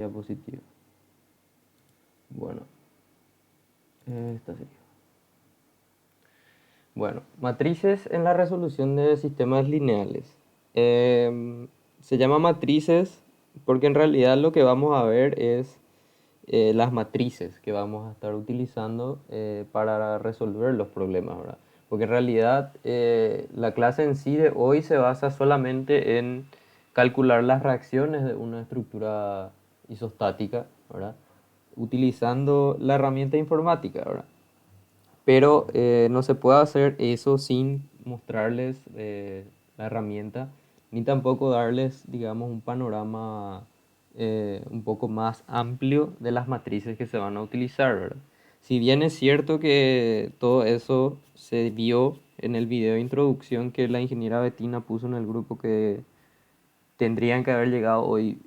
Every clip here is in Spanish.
Diapositiva. Bueno, esta sería. Bueno, matrices en la resolución de sistemas lineales. Se llama matrices porque en realidad lo que vamos a ver es las matrices que vamos a estar utilizando para resolver los problemas, ¿verdad? Porque en realidad la clase en sí de hoy se basa solamente en calcular las reacciones de una estructura isostática, ¿verdad? Utilizando la herramienta informática, ¿verdad? Pero no se puede hacer eso sin mostrarles la herramienta, ni tampoco darles, digamos, un panorama un poco más amplio de las matrices que se van a utilizar, ¿verdad? Si bien es cierto que todo eso se vio en el video de introducción que la ingeniera Betina puso en el grupo, que tendrían que haber llegado hoy,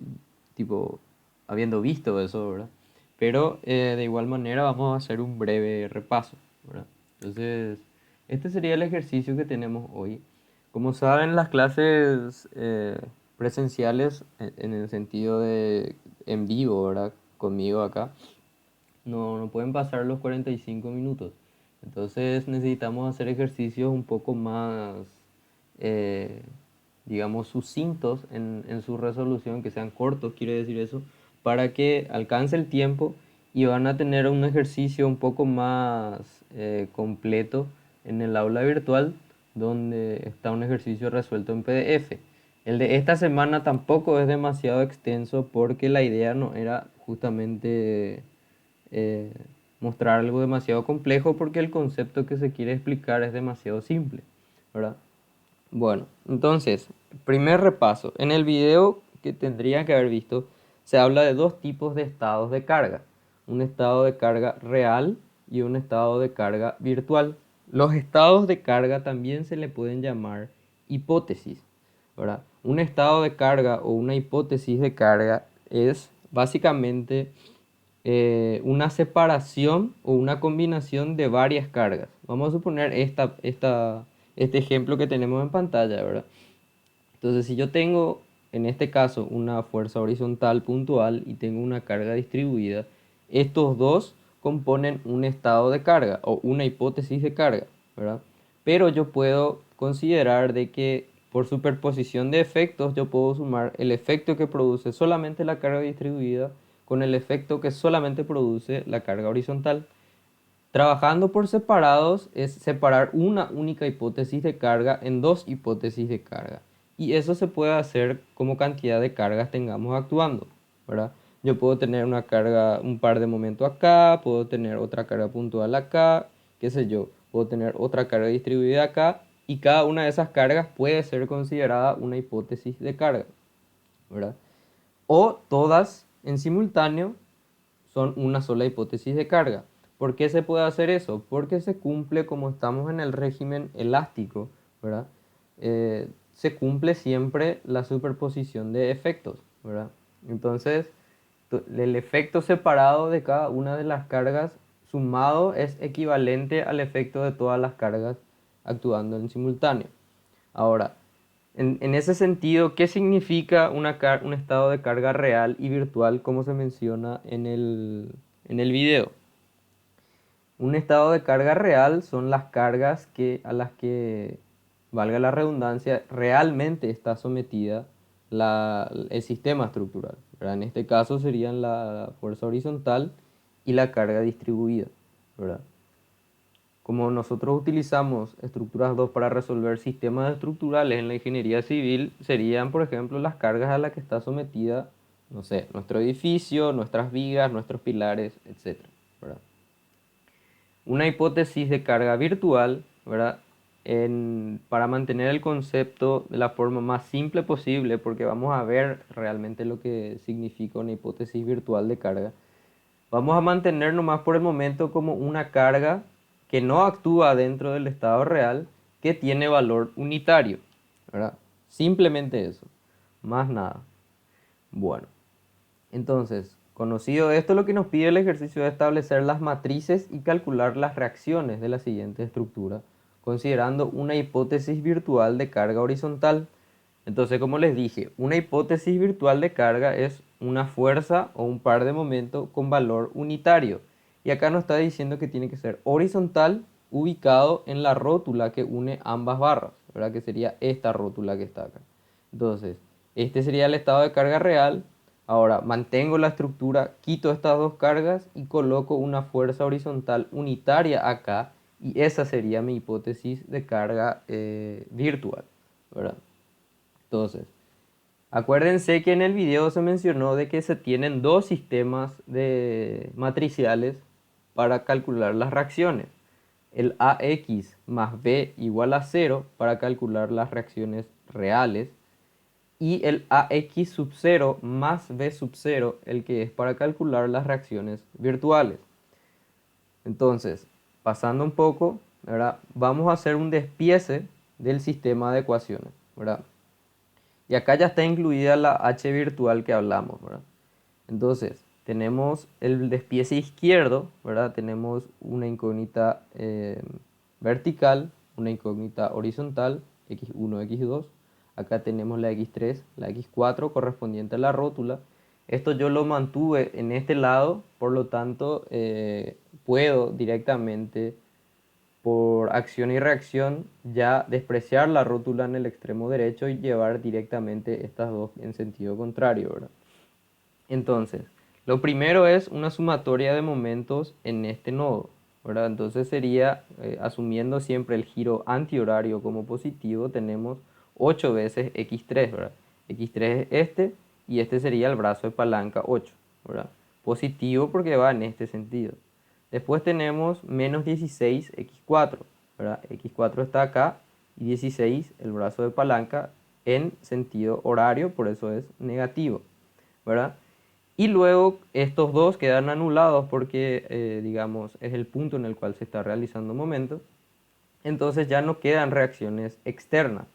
tipo, habiendo visto eso, ¿verdad? Pero de igual manera vamos a hacer un breve repaso, ¿verdad? Entonces, este sería el ejercicio que tenemos hoy. Como saben, las clases presenciales, en el sentido de en vivo, ¿verdad? Conmigo acá, no pueden pasar los 45 minutos. Entonces necesitamos hacer ejercicios un poco más, eh, digamos, sucintos en su resolución, que sean cortos, quiere decir eso, para que alcance el tiempo y van a tener un ejercicio un poco más completo en el aula virtual, donde está un ejercicio resuelto en PDF. El de esta semana tampoco es demasiado extenso porque la idea no era justamente eh, mostrar algo demasiado complejo, porque el concepto que se quiere explicar es demasiado simple, ¿verdad? Bueno, entonces, primer repaso. En el video que tendrían que haber visto, se habla de dos tipos de estados de carga. Un estado de carga real y un estado de carga virtual. Los estados de carga también se le pueden llamar hipótesis, ¿verdad? Un estado de carga o una hipótesis de carga es básicamente una separación o una combinación de varias cargas. Vamos a suponer este ejemplo que tenemos en pantalla, ¿verdad? Entonces, si yo tengo, en este caso, una fuerza horizontal puntual y tengo una carga distribuida, estos dos componen un estado de carga o una hipótesis de carga, ¿verdad? Pero yo puedo considerar de que por superposición de efectos yo puedo sumar el efecto que produce solamente la carga distribuida con el efecto que solamente produce la carga horizontal. Trabajando por separados es separar una única hipótesis de carga en dos hipótesis de carga. Y eso se puede hacer como cantidad de cargas tengamos actuando, ¿verdad? Yo puedo tener una carga, un par de momentos acá, puedo tener otra carga puntual acá, qué sé yo, puedo tener otra carga distribuida acá, y cada una de esas cargas puede ser considerada una hipótesis de carga, ¿verdad? O todas en simultáneo son una sola hipótesis de carga. ¿Por qué se puede hacer eso? Porque se cumple, como estamos en el régimen elástico, ¿verdad? Se cumple siempre la superposición de efectos, ¿verdad? Entonces, el efecto separado de cada una de las cargas sumado es equivalente al efecto de todas las cargas actuando en simultáneo. Ahora, en ese sentido, ¿qué significa un estado de carga real y virtual, como se menciona en el video? Un estado de carga real son las cargas a las que, valga la redundancia, realmente está sometida el sistema estructural, ¿verdad? En este caso serían la fuerza horizontal y la carga distribuida, ¿verdad? Como nosotros utilizamos estructuras 2 para resolver sistemas estructurales en la ingeniería civil, serían, por ejemplo, las cargas a las que está sometida, no sé, nuestro edificio, nuestras vigas, nuestros pilares, etcétera, ¿verdad? Una hipótesis de carga virtual, ¿verdad? Para mantener el concepto de la forma más simple posible, porque vamos a ver realmente lo que significa una hipótesis virtual de carga. Vamos a mantener nomás por el momento como una carga que no actúa dentro del estado real, que tiene valor unitario, ¿verdad? Simplemente eso, más nada. Bueno, entonces, conocido esto, lo que nos pide el ejercicio es establecer las matrices y calcular las reacciones de la siguiente estructura, considerando una hipótesis virtual de carga horizontal. Entonces, como les dije, una hipótesis virtual de carga es una fuerza o un par de momentos con valor unitario. Y acá nos está diciendo que tiene que ser horizontal, ubicado en la rótula que une ambas barras, ¿verdad? Que sería esta rótula que está acá. Entonces, este sería el estado de carga real. Ahora, mantengo la estructura, quito estas dos cargas y coloco una fuerza horizontal unitaria acá. Y esa sería mi hipótesis de carga virtual, ¿verdad? Entonces, acuérdense que en el video se mencionó de que se tienen dos sistemas de matriciales para calcular las reacciones. El AX más B igual a cero para calcular las reacciones reales y el AX sub 0 más B sub 0, el que es para calcular las reacciones virtuales. Entonces, pasando un poco, ¿verdad? Vamos a hacer un despiece del sistema de ecuaciones, ¿verdad? Y acá ya está incluida la h virtual que hablamos, ¿verdad? Entonces, tenemos el despiece izquierdo, ¿verdad? Tenemos una incógnita vertical, una incógnita horizontal, x1, x2. Acá tenemos la x3, la x4 correspondiente a la rótula. Esto yo lo mantuve en este lado, por lo tanto, puedo directamente por acción y reacción ya despreciar la rótula en el extremo derecho y llevar directamente estas dos en sentido contrario, ¿verdad? Entonces, lo primero es una sumatoria de momentos en este nodo, ¿verdad? Entonces sería, asumiendo siempre el giro antihorario como positivo, tenemos 8 veces x3, ¿verdad? X3 es este y este sería el brazo de palanca 8, ¿verdad? Positivo porque va en este sentido. Después tenemos menos 16x4, ¿verdad? x4 está acá y 16 el brazo de palanca en sentido horario, por eso es negativo, ¿verdad? Y luego estos dos quedan anulados porque, digamos, es el punto en el cual se está realizando momento. Entonces ya no quedan reacciones externas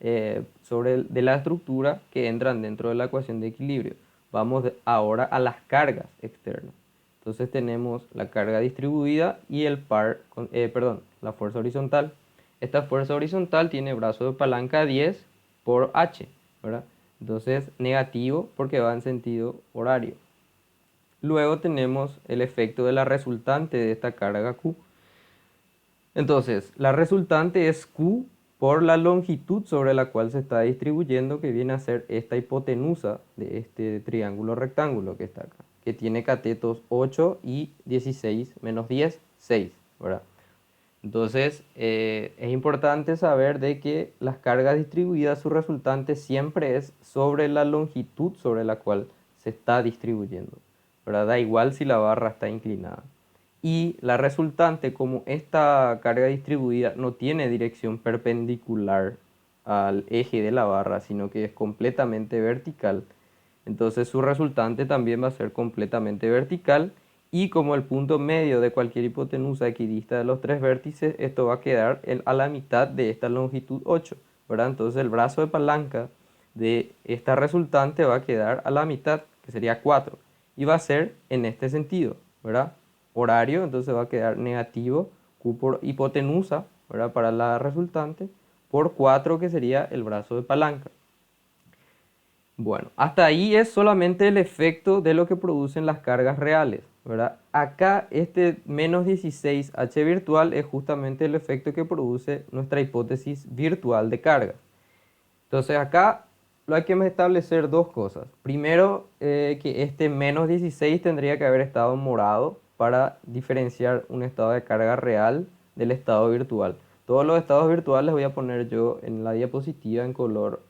de la estructura que entran dentro de la ecuación de equilibrio. Vamos ahora a las cargas externas. Entonces tenemos la carga distribuida y el la fuerza horizontal. Esta fuerza horizontal tiene brazo de palanca 10 por h, ¿verdad? Entonces negativo porque va en sentido horario. Luego tenemos el efecto de la resultante de esta carga Q. Entonces, la resultante es Q por la longitud sobre la cual se está distribuyendo, que viene a ser esta hipotenusa de este triángulo rectángulo que está acá, que tiene catetos 8 y 16 menos 10, 6, ¿verdad? Entonces, es importante saber de que las cargas distribuidas, su resultante siempre es sobre la longitud sobre la cual se está distribuyendo, ¿verdad? Da igual si la barra está inclinada. Y la resultante, como esta carga distribuida no tiene dirección perpendicular al eje de la barra, sino que es completamente vertical, entonces su resultante también va a ser completamente vertical. Y como el punto medio de cualquier hipotenusa equidista de los tres vértices, esto va a quedar a la mitad de esta longitud 8, ¿verdad? Entonces el brazo de palanca de esta resultante va a quedar a la mitad, que sería 4. Y va a ser en este sentido, ¿verdad? Horario, entonces va a quedar negativo Q por hipotenusa, ¿verdad? Para la resultante, por 4 que sería el brazo de palanca. Bueno, hasta ahí es solamente el efecto de lo que producen las cargas reales, ¿verdad? Acá este menos 16h virtual es justamente el efecto que produce nuestra hipótesis virtual de carga. Entonces acá hay que establecer dos cosas. Primero, que este menos 16 tendría que haber estado morado para diferenciar un estado de carga real del estado virtual. Todos los estados virtuales voy a poner yo en la diapositiva en color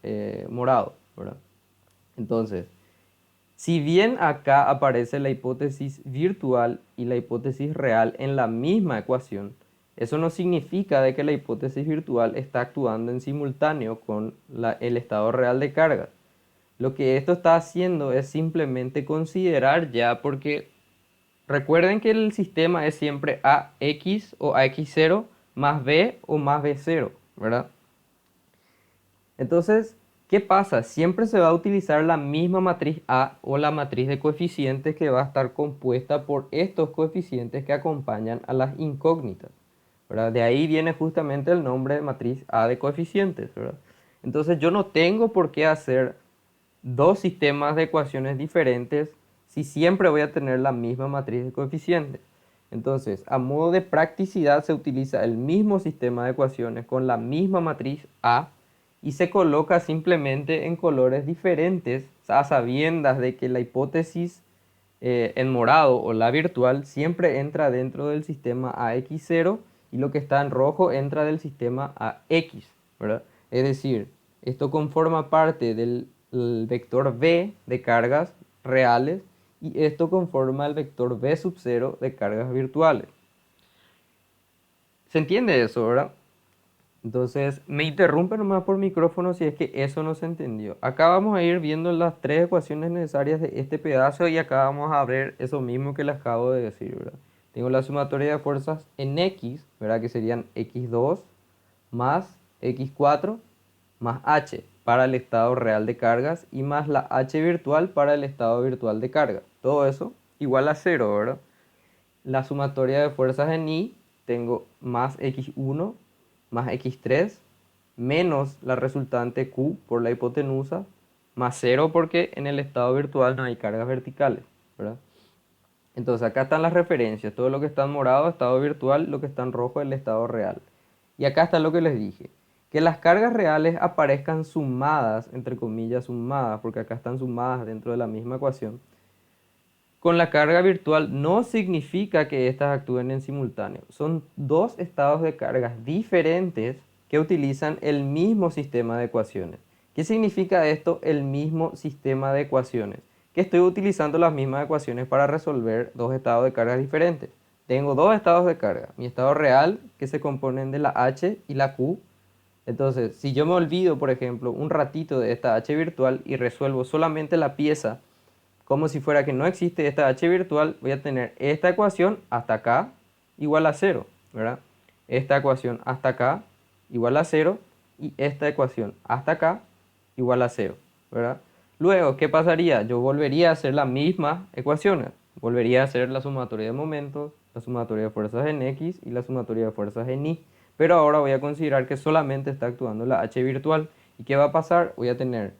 morado, ¿verdad? Entonces, si bien acá aparece la hipótesis virtual y la hipótesis real en la misma ecuación, eso no significa de que la hipótesis virtual está actuando en simultáneo con el estado real de carga. Lo que esto está haciendo es simplemente considerar ya, porque recuerden que el sistema es siempre AX o AX0 más B o más B0, ¿verdad? Entonces, ¿qué pasa? Siempre se va a utilizar la misma matriz A o la matriz de coeficientes que va a estar compuesta por estos coeficientes que acompañan a las incógnitas, ¿verdad? De ahí viene justamente el nombre de matriz A de coeficientes, ¿verdad? Entonces yo no tengo por qué hacer dos sistemas de ecuaciones diferentes si siempre voy a tener la misma matriz de coeficientes. Entonces, a modo de practicidad se utiliza el mismo sistema de ecuaciones con la misma matriz A y se coloca simplemente en colores diferentes, a sabiendas de que la hipótesis en morado o la virtual siempre entra dentro del sistema AX0 y lo que está en rojo entra del sistema AX, ¿verdad? Es decir, esto conforma parte del vector V de cargas reales y esto conforma el vector V sub 0 de cargas virtuales. ¿Se entiende eso, verdad? Entonces, me interrumpe nomás por micrófono si es que eso no se entendió. Acá vamos a ir viendo las tres ecuaciones necesarias de este pedazo y acá vamos a ver eso mismo que les acabo de decir, ¿verdad? Tengo la sumatoria de fuerzas en X, ¿verdad? Que serían X2 más X4 más H para el estado real de cargas y más la H virtual para el estado virtual de carga. Todo eso igual a 0, ¿verdad? La sumatoria de fuerzas en I, tengo más x1 más x3 menos la resultante Q por la hipotenusa más 0 porque en el estado virtual no hay cargas verticales, ¿verdad? Entonces acá están las referencias, todo lo que está en morado, estado virtual, lo que está en rojo, el estado real. Y acá está lo que les dije, que las cargas reales aparezcan sumadas, entre comillas sumadas, porque acá están sumadas dentro de la misma ecuación con la carga virtual no significa que éstas actúen en simultáneo. Son dos estados de cargas diferentes que utilizan el mismo sistema de ecuaciones. ¿Qué significa esto? El mismo sistema de ecuaciones. Que estoy utilizando las mismas ecuaciones para resolver dos estados de cargas diferentes. Tengo dos estados de carga. Mi estado real, que se componen de la H y la Q. Entonces, si yo me olvido, por ejemplo, un ratito de esta H virtual y resuelvo solamente la pieza como si fuera que no existe esta h virtual, voy a tener esta ecuación hasta acá igual a 0, ¿verdad? Esta ecuación hasta acá igual a 0 y esta ecuación hasta acá igual a 0, ¿verdad? Luego, ¿qué pasaría? Yo volvería a hacer las mismas ecuaciones. Volvería a hacer la sumatoria de momentos, la sumatoria de fuerzas en X y la sumatoria de fuerzas en Y. Pero ahora voy a considerar que solamente está actuando la h virtual. ¿Y qué va a pasar? Voy a tener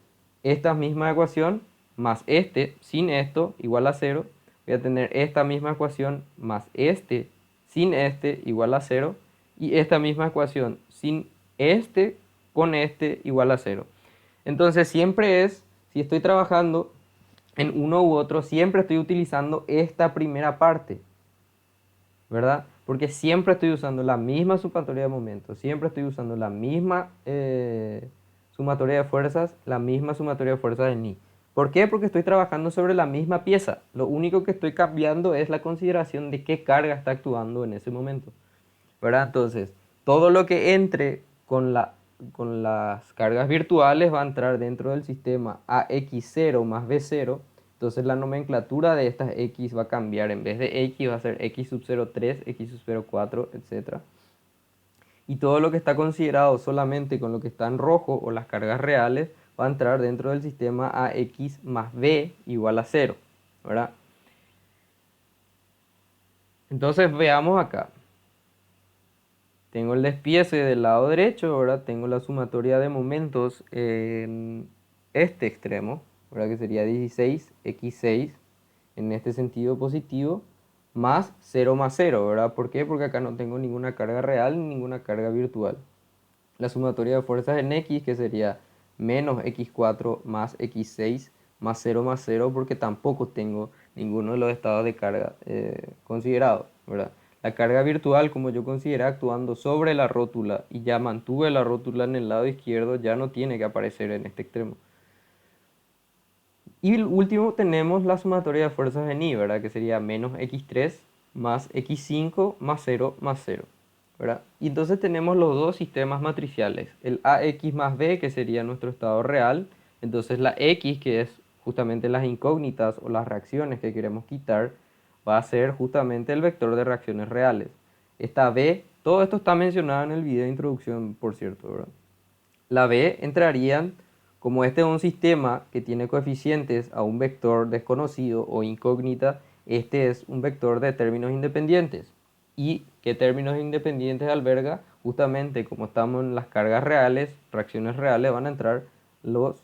esta misma ecuación más este sin esto igual a 0. Voy a tener esta misma ecuación más este sin este igual a 0. Y esta misma ecuación sin este con este igual a 0. Entonces siempre es, si estoy trabajando en uno u otro, siempre estoy utilizando esta primera parte, ¿verdad? Porque siempre estoy usando la misma sumatoria de momentos, siempre estoy usando la misma sumatoria de fuerzas, la misma sumatoria de fuerzas en I. ¿Por qué? Porque estoy trabajando sobre la misma pieza. Lo único que estoy cambiando es la consideración de qué carga está actuando en ese momento, ¿verdad? Entonces, todo lo que entre con las cargas virtuales va a entrar dentro del sistema AX0 más B0. Entonces la nomenclatura de estas X va a cambiar. En vez de X va a ser X sub 03, X sub 04, etc. Y todo lo que está considerado solamente con lo que está en rojo o las cargas reales va a entrar dentro del sistema AX más B igual a 0, ¿verdad? Entonces veamos acá. Tengo el despiece del lado derecho, ahora tengo la sumatoria de momentos en este extremo, ¿verdad? Que sería 16x6 en este sentido positivo, más 0 más 0, ¿verdad? ¿Por qué? Porque acá no tengo ninguna carga real ni ninguna carga virtual. La sumatoria de fuerzas en X, que sería menos x4 más x6 más 0, porque tampoco tengo ninguno de los estados de carga considerados, ¿verdad? La carga virtual, como yo consideré actuando sobre la rótula y ya mantuve la rótula en el lado izquierdo, ya no tiene que aparecer en este extremo. Y el último tenemos la sumatoria de fuerzas en I, ¿verdad? Que sería menos x3 más x5 más 0 más 0, ¿verdad? Y entonces tenemos los dos sistemas matriciales, el AX más B, que sería nuestro estado real, entonces la X, que es justamente las incógnitas o las reacciones que queremos quitar, va a ser justamente el vector de reacciones reales. Esta B, todo esto está mencionado en el video de introducción, por cierto, ¿verdad? La B entrarían, como este es un sistema que tiene coeficientes a un vector desconocido o incógnita, este es un vector de términos independientes. ¿Y qué términos independientes alberga? justamente como estamos en las cargas reales, fracciones reales, van a entrar lo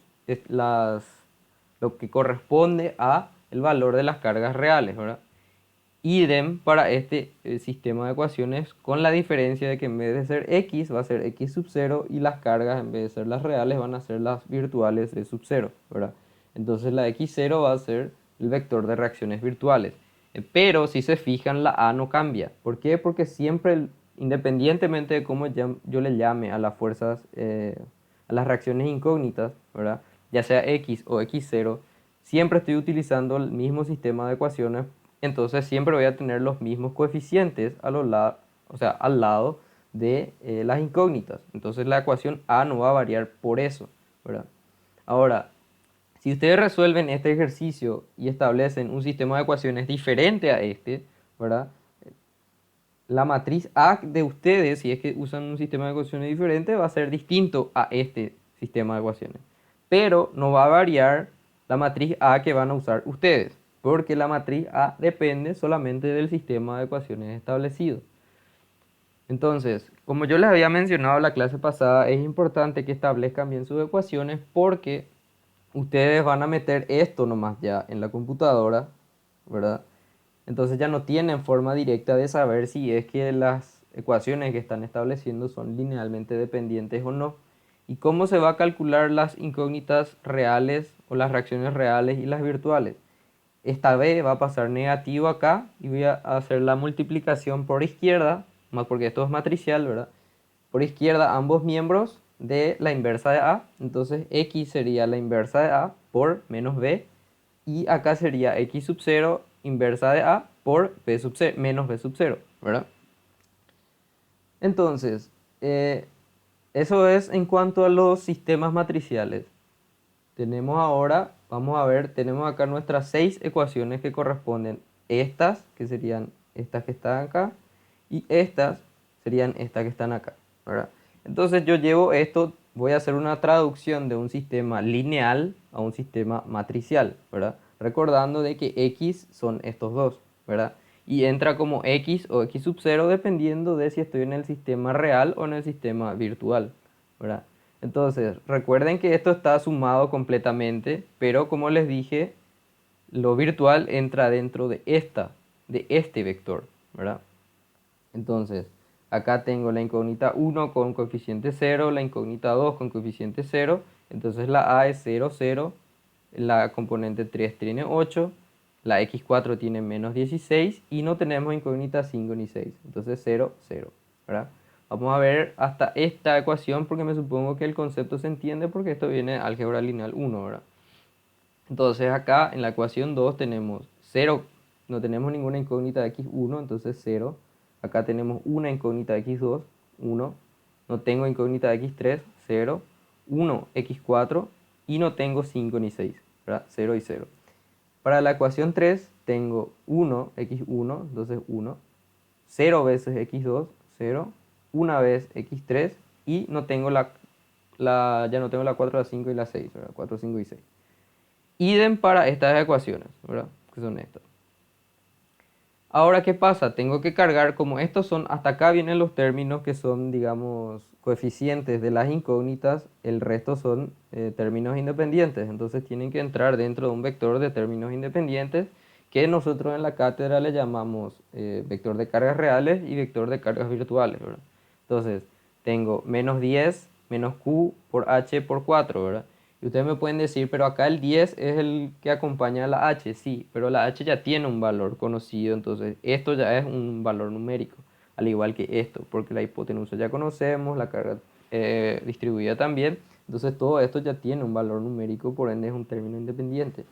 que corresponde a el valor de las cargas reales, ¿verdad? Idem para este sistema de ecuaciones, con la diferencia de que en vez de ser x va a ser x sub 0 y las cargas en vez de ser las reales van a ser las virtuales de sub 0, ¿verdad? Entonces la x0 va a ser el vector de reacciones virtuales. Pero si se fijan, la a no cambia. ¿Por qué? Porque siempre, independientemente de cómo yo le llame a las fuerzas, a las reacciones incógnitas, ¿verdad? Ya sea x o x0, siempre estoy utilizando el mismo sistema de ecuaciones. Entonces siempre voy a tener los mismos coeficientes o sea, al lado de las incógnitas. Entonces la ecuación A no va a variar por eso, ¿verdad? Ahora, si ustedes resuelven este ejercicio y establecen un sistema de ecuaciones diferente a este, ¿verdad? La matriz A de ustedes, si es que usan un sistema de ecuaciones diferente, va a ser distinto a este sistema de ecuaciones. Pero no va a variar la matriz A que van a usar ustedes, porque la matriz A depende solamente del sistema de ecuaciones establecido. Entonces, como yo les había mencionado en la clase pasada, es importante que establezcan bien sus ecuaciones porque ustedes van a meter esto nomás ya en la computadora, ¿verdad? Entonces ya no tienen forma directa de saber si es que las ecuaciones que están estableciendo son linealmente dependientes o no. ¿Y cómo se va a calcular las incógnitas reales o las reacciones reales y las virtuales? Esta vez va a pasar negativo acá y voy a hacer la multiplicación por izquierda, más porque esto es matricial, ¿verdad? Por izquierda ambos miembros de la inversa de A. Entonces x sería la inversa de A por menos b. Y acá sería x sub 0 inversa de A por b sub 0, menos b sub 0, ¿verdad? Entonces, eso es en cuanto a los sistemas matriciales. Tenemos ahora, vamos a ver, tenemos acá nuestras 6 ecuaciones que corresponden estas, que serían estas que están acá, y estas serían estas que están acá, ¿verdad? Entonces yo llevo esto, voy a hacer una traducción de un sistema lineal a un sistema matricial, ¿verdad? Recordando de que x son estos dos, ¿verdad? Y entra como x o x sub 0 dependiendo de si estoy en el sistema real o en el sistema virtual, ¿verdad? Entonces, recuerden que esto está sumado completamente, pero como les dije, lo virtual entra dentro de este vector, ¿verdad? Entonces, acá tengo la incógnita 1 con coeficiente 0, la incógnita 2 con coeficiente 0, entonces la A es 0, 0, la componente 3 tiene 8, la x4 tiene menos 16 y no tenemos incógnita 5 ni 6, entonces 0, 0, ¿verdad? Vamos a ver hasta esta ecuación porque me supongo que el concepto se entiende porque esto viene de álgebra lineal 1, ¿verdad? Entonces acá en la ecuación 2 tenemos 0, no tenemos ninguna incógnita de x1, entonces 0. Acá tenemos una incógnita de x2, 1. No tengo incógnita de x3, 0. 1, x4 y no tengo 5 ni 6, ¿verdad? 0 y 0. Para la ecuación 3 tengo 1, x1, entonces 1. 0 veces x2, 0. Una vez x3 y no tengo ya no tengo la 4, la 5 y la 6, ¿verdad? 4, 5 y 6. Idem para estas ecuaciones, ¿verdad? Que son estas. Ahora, ¿qué pasa? Tengo que cargar, como estos son, hasta acá vienen los términos que son, digamos, coeficientes de las incógnitas, el resto son términos independientes, entonces tienen que entrar dentro de un vector de términos independientes que nosotros en la cátedra le llamamos vector de cargas reales y vector de cargas virtuales, ¿verdad? Entonces, tengo menos 10 menos q por h por 4, ¿verdad? Y ustedes me pueden decir, pero acá el 10 es el que acompaña a la h, sí, pero la h ya tiene un valor conocido, entonces esto ya es un valor numérico, al igual que esto, porque la hipotenusa ya conocemos, la carga distribuida también, entonces todo esto ya tiene un valor numérico, por ende es un término independiente.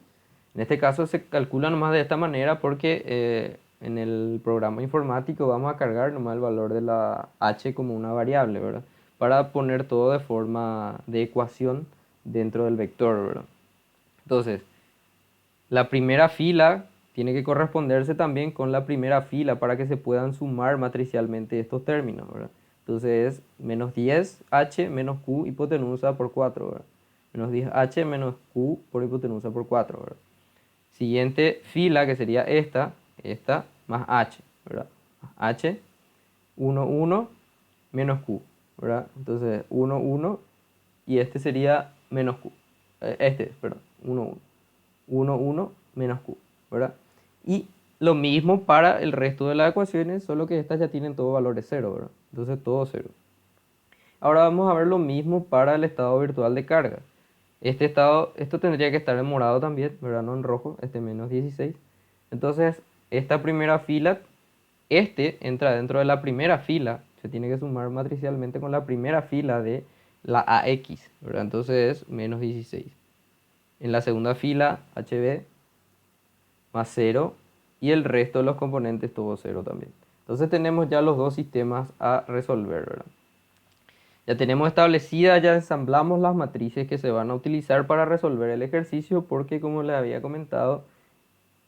En este caso se calcula nomás de esta manera porque en el programa informático vamos a cargar nomás el valor de la h como una variable, ¿verdad? Para poner todo de forma de ecuación dentro del vector, ¿verdad? Entonces, la primera fila tiene que corresponderse también con la primera fila para que se puedan sumar matricialmente estos términos, ¿verdad? Entonces es menos 10h menos q hipotenusa por 4, ¿verdad? Menos 10h menos q por hipotenusa por 4, ¿verdad? Siguiente fila que sería esta más h, ¿verdad? H, 1, 1, menos q. ¿verdad? Entonces 1, 1 y este sería menos q. Perdón, 1, 1. 1, 1 menos q, ¿verdad? Y lo mismo para el resto de las ecuaciones, solo que estas ya tienen todo valores cero, ¿verdad? Entonces todo cero. Ahora vamos a ver lo mismo para el estado virtual de carga. Esto tendría que estar en morado también, ¿verdad? No en rojo, menos 16. Entonces, esta primera fila, entra dentro de la primera fila, se tiene que sumar matricialmente con la primera fila de la AX, ¿verdad? Entonces es menos 16. En la segunda fila, HB más 0 y el resto de los componentes todo 0 también. Entonces tenemos ya los dos sistemas a resolver, ¿verdad? Ya tenemos establecidas, ya ensamblamos las matrices que se van a utilizar para resolver el ejercicio porque como les había comentado,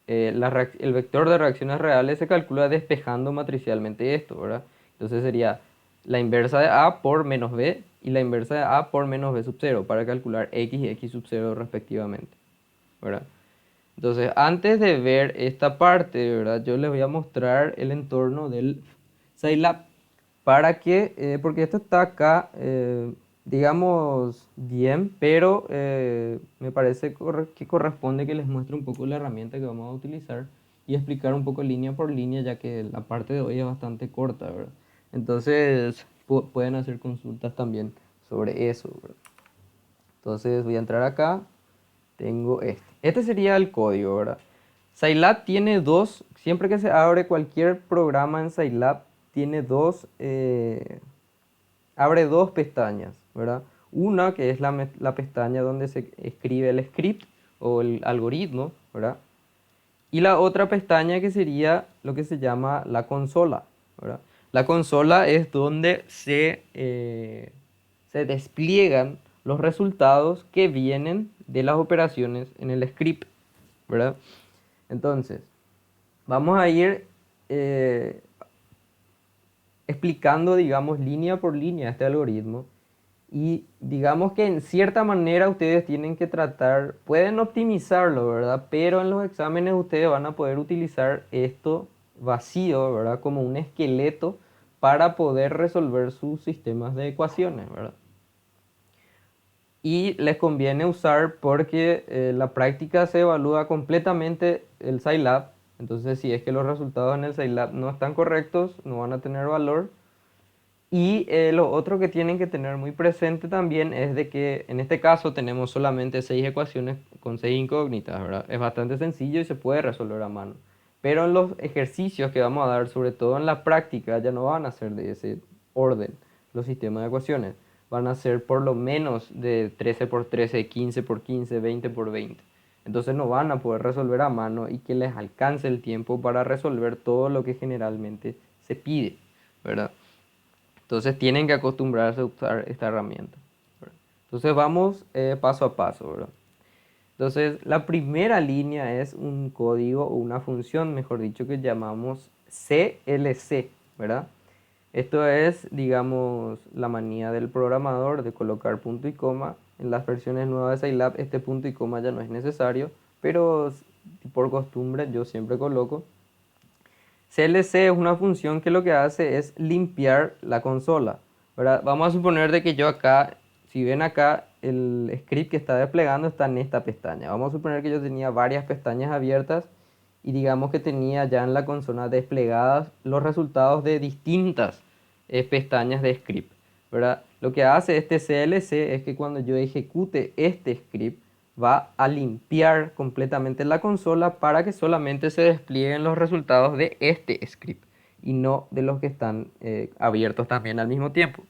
el vector de reacciones reales se calcula despejando matricialmente esto, ¿verdad? Entonces sería la inversa de A por menos B y la inversa de A por menos B sub 0 para calcular X y X sub 0 respectivamente, ¿verdad? Entonces, antes de ver esta parte, ¿verdad? Yo les voy a mostrar el entorno del Scilab para que, porque esto está acá, digamos, bien, pero me parece que corresponde que les muestre un poco la herramienta que vamos a utilizar y explicar un poco línea por línea, ya que la parte de hoy es bastante corta, ¿verdad? Entonces, pueden hacer consultas también sobre eso, ¿verdad? Entonces, voy a entrar acá. Tengo este. Este sería el código, ¿verdad? Scilab tiene dos, siempre que se abre cualquier programa en Scilab, tiene abre dos pestañas, ¿verdad? Una que es la pestaña donde se escribe el script o el algoritmo, ¿verdad? Y la otra pestaña que sería lo que se llama la consola, ¿verdad? La consola es donde se despliegan los resultados que vienen de las operaciones en el script, ¿verdad? Entonces, vamos a ir eh, explicando, digamos, línea por línea este algoritmo. Y digamos que en cierta manera ustedes tienen que tratar, pueden optimizarlo, ¿verdad? Pero en los exámenes ustedes van a poder utilizar esto vacío, ¿verdad? Como un esqueleto para poder resolver sus sistemas de ecuaciones, ¿verdad? Y les conviene usar porque la práctica se evalúa completamente el Scilab. Entonces, si es que los resultados en el Scilab no están correctos, no van a tener valor. Y lo otro que tienen que tener muy presente también es de que en este caso tenemos solamente 6 ecuaciones con 6 incógnitas, ¿verdad? Es bastante sencillo y se puede resolver a mano. Pero en los ejercicios que vamos a dar, sobre todo en la práctica, ya no van a ser de ese orden los sistemas de ecuaciones. Van a ser por lo menos de 13 por 13, 15 por 15, 20 por 20. Entonces no van a poder resolver a mano y que les alcance el tiempo para resolver todo lo que generalmente se pide, ¿verdad? Entonces tienen que acostumbrarse a usar esta herramienta, ¿verdad? Entonces vamos paso a paso, ¿verdad? Entonces la primera línea es un código o una función, mejor dicho, que llamamos CLC, ¿verdad? Esto es, digamos, la manía del programador de colocar punto y coma. En las versiones nuevas de Scilab este punto y coma ya no es necesario, pero por costumbre yo siempre coloco. CLC es una función que lo que hace es limpiar la consola, ¿verdad? Vamos a suponer de que yo acá, si ven acá, el script que está desplegando está en esta pestaña. Vamos a suponer que yo tenía varias pestañas abiertas y digamos que tenía ya en la consola desplegadas los resultados de distintas pestañas de script, ¿verdad? Lo que hace este CLC es que cuando yo ejecute este script, va a limpiar completamente la consola para que solamente se desplieguen los resultados de este script y no de los que están abiertos también al mismo tiempo.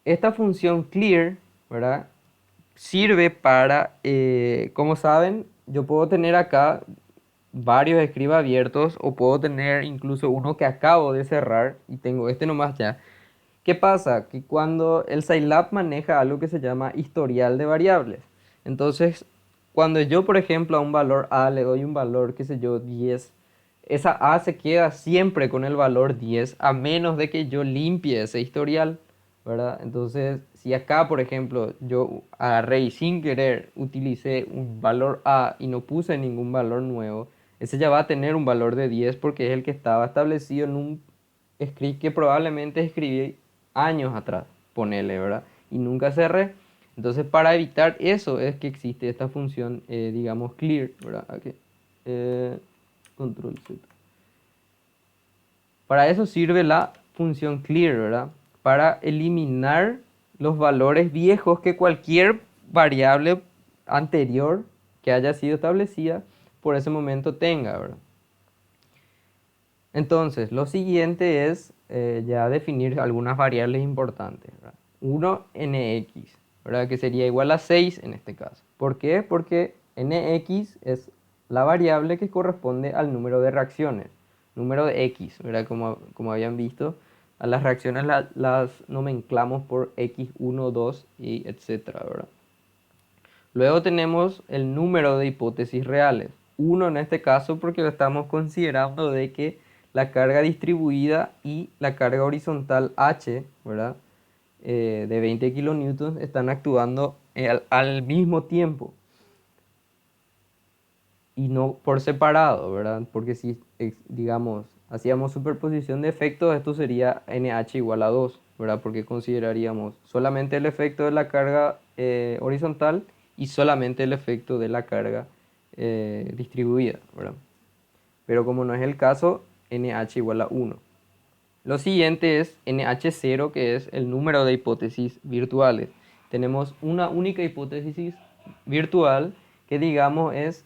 Esta función clear, ¿verdad? Sirve para, como saben, yo puedo tener acá varios scripts abiertos o puedo tener incluso uno que acabo de cerrar y tengo este nomás ya. ¿Qué pasa? Que cuando el Scilab maneja algo que se llama historial de variables. Entonces, cuando yo, por ejemplo, a un valor A le doy un valor, qué sé yo, 10, esa A se queda siempre con el valor 10 a menos de que yo limpie ese historial, ¿verdad? Entonces, si acá, por ejemplo, yo agarré y sin querer utilicé un valor A y no puse ningún valor nuevo, ese ya va a tener un valor de 10 porque es el que estaba establecido script que probablemente escribí años atrás, ponele, ¿verdad? Y nunca cerré. Entonces, para evitar eso es que existe esta función, digamos, clear, ¿verdad? Aquí, control Z. Para eso sirve la función clear, ¿verdad? Para eliminar los valores viejos que cualquier variable anterior que haya sido establecida por ese momento tenga, ¿verdad? Entonces, lo siguiente es ya definir algunas variables importantes, ¿verdad? Uno, nx, ¿verdad? Que sería igual a 6 en este caso. ¿Por qué? Porque nx es la variable que corresponde al número de reacciones, número de x, ¿verdad? Como habían visto, a las reacciones las nomenclamos por x1, 2 y etcétera, ¿verdad? Luego tenemos el número de hipótesis reales. Uno en este caso porque lo estamos considerando de que la carga distribuida y la carga horizontal H, ¿verdad? De 20 kilonewtons están actuando al mismo tiempo y no por separado, ¿verdad? Porque si, digamos, hacíamos superposición de efectos, esto sería NH igual a 2, ¿verdad? Porque consideraríamos solamente el efecto de la carga horizontal y solamente el efecto de la carga distribuida, ¿verdad? Pero como no es el caso, NH igual a 1. Lo siguiente es NH0, que es el número de hipótesis virtuales. Tenemos una única hipótesis virtual que digamos es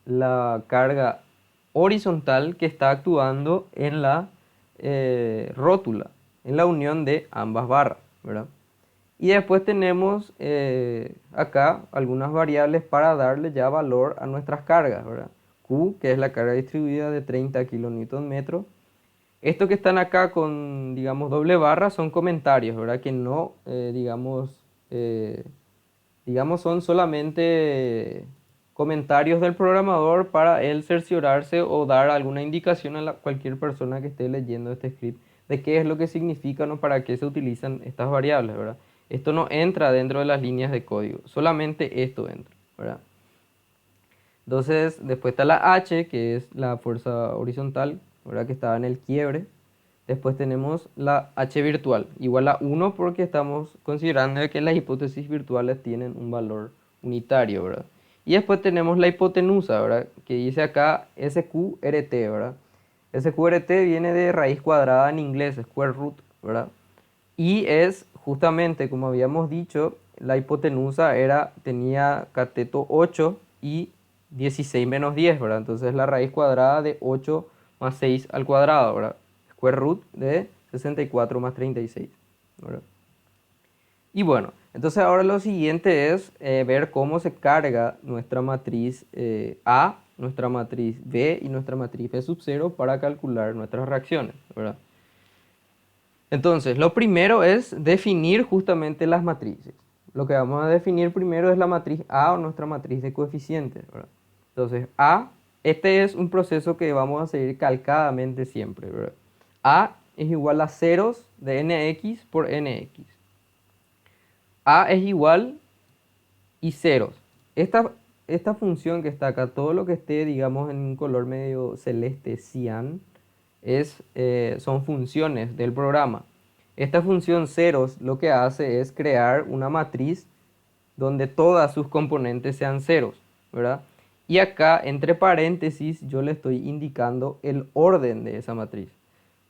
la carga horizontal que está actuando en la rótula, en la unión de ambas barras, ¿verdad? Y después tenemos acá algunas variables para darle ya valor a nuestras cargas, ¿verdad? Q, que es la carga distribuida de 30 kN. Estos que están acá con, digamos, doble barra son comentarios, ¿verdad? Que no, digamos, son solamente comentarios del programador para él cerciorarse o dar alguna indicación a cualquier persona que esté leyendo este script de qué es lo que significan o para qué se utilizan estas variables, ¿verdad? Esto no entra dentro de las líneas de código, solamente esto entra, ¿verdad? Entonces, después está la H, que es la fuerza horizontal, ¿verdad? Que estaba en el quiebre. Después tenemos la H virtual, igual a 1 porque estamos considerando que las hipótesis virtuales tienen un valor unitario, ¿verdad? Y después tenemos la hipotenusa, ¿verdad? Que dice acá SQRT, ¿verdad? SQRT viene de raíz cuadrada en inglés, square root, ¿verdad? Y es justamente, como habíamos dicho, la hipotenusa tenía cateto 8 y 16 menos 10, ¿verdad? Entonces la raíz cuadrada de 8 más 6 al cuadrado, ¿verdad? Square root de 64 más 36, ¿verdad? Y bueno, entonces ahora lo siguiente es ver cómo se carga nuestra matriz A, nuestra matriz B y nuestra matriz B sub 0 para calcular nuestras reacciones, ¿verdad? Entonces, lo primero es definir justamente las matrices. Lo que vamos a definir primero es la matriz A o nuestra matriz de coeficientes, ¿verdad? Entonces, este es un proceso que vamos a seguir calcadamente siempre, ¿verdad? A es igual a ceros de nx por nx. A es igual y ceros. Esta función que está acá, todo lo que esté, digamos, en un color medio celeste, cian, son funciones del programa. Esta función ceros lo que hace es crear una matriz donde todas sus componentes sean ceros, ¿verdad? Y acá, entre paréntesis, yo le estoy indicando el orden de esa matriz,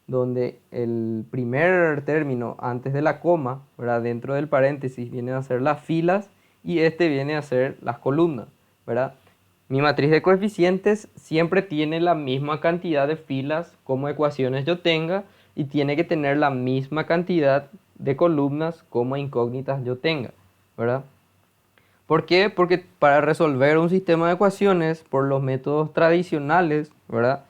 donde el primer término antes de la coma, ¿verdad? Dentro del paréntesis vienen a ser las filas y este viene a ser las columnas, ¿verdad? Mi matriz de coeficientes siempre tiene la misma cantidad de filas como ecuaciones yo tenga y tiene que tener la misma cantidad de columnas como incógnitas yo tenga, ¿verdad? ¿Por qué? Porque para resolver un sistema de ecuaciones por los métodos tradicionales, ¿verdad?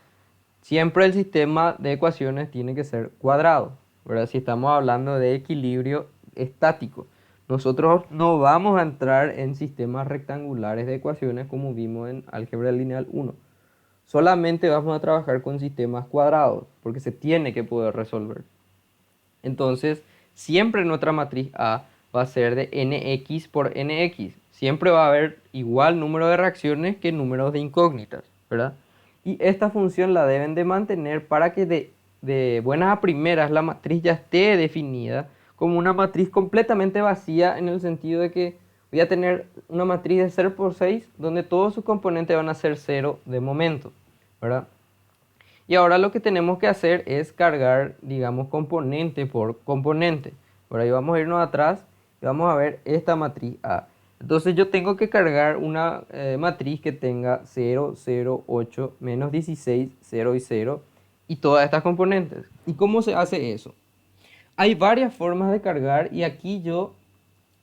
Siempre el sistema de ecuaciones tiene que ser cuadrado, ¿verdad? Si estamos hablando de equilibrio estático. Nosotros no vamos a entrar en sistemas rectangulares de ecuaciones como vimos en álgebra lineal 1. Solamente vamos a trabajar con sistemas cuadrados, porque se tiene que poder resolver. Entonces, siempre nuestra matriz A va a ser de nx por nx. Siempre va a haber igual número de reacciones que números de incógnitas, ¿verdad? Y esta función la deben de mantener para que de buenas a primeras la matriz ya esté definida como una matriz completamente vacía, en el sentido de que voy a tener una matriz de 0 por 6 donde todos sus componentes van a ser 0 de momento, ¿verdad? Y ahora lo que tenemos que hacer es cargar, digamos, componente por componente. Por ahí vamos a irnos atrás y vamos a ver esta matriz A. Entonces yo tengo que cargar una matriz que tenga 0, 0, 8, menos 16, 0 y 0 y todas estas componentes. ¿Y cómo se hace eso? Hay varias formas de cargar y aquí yo,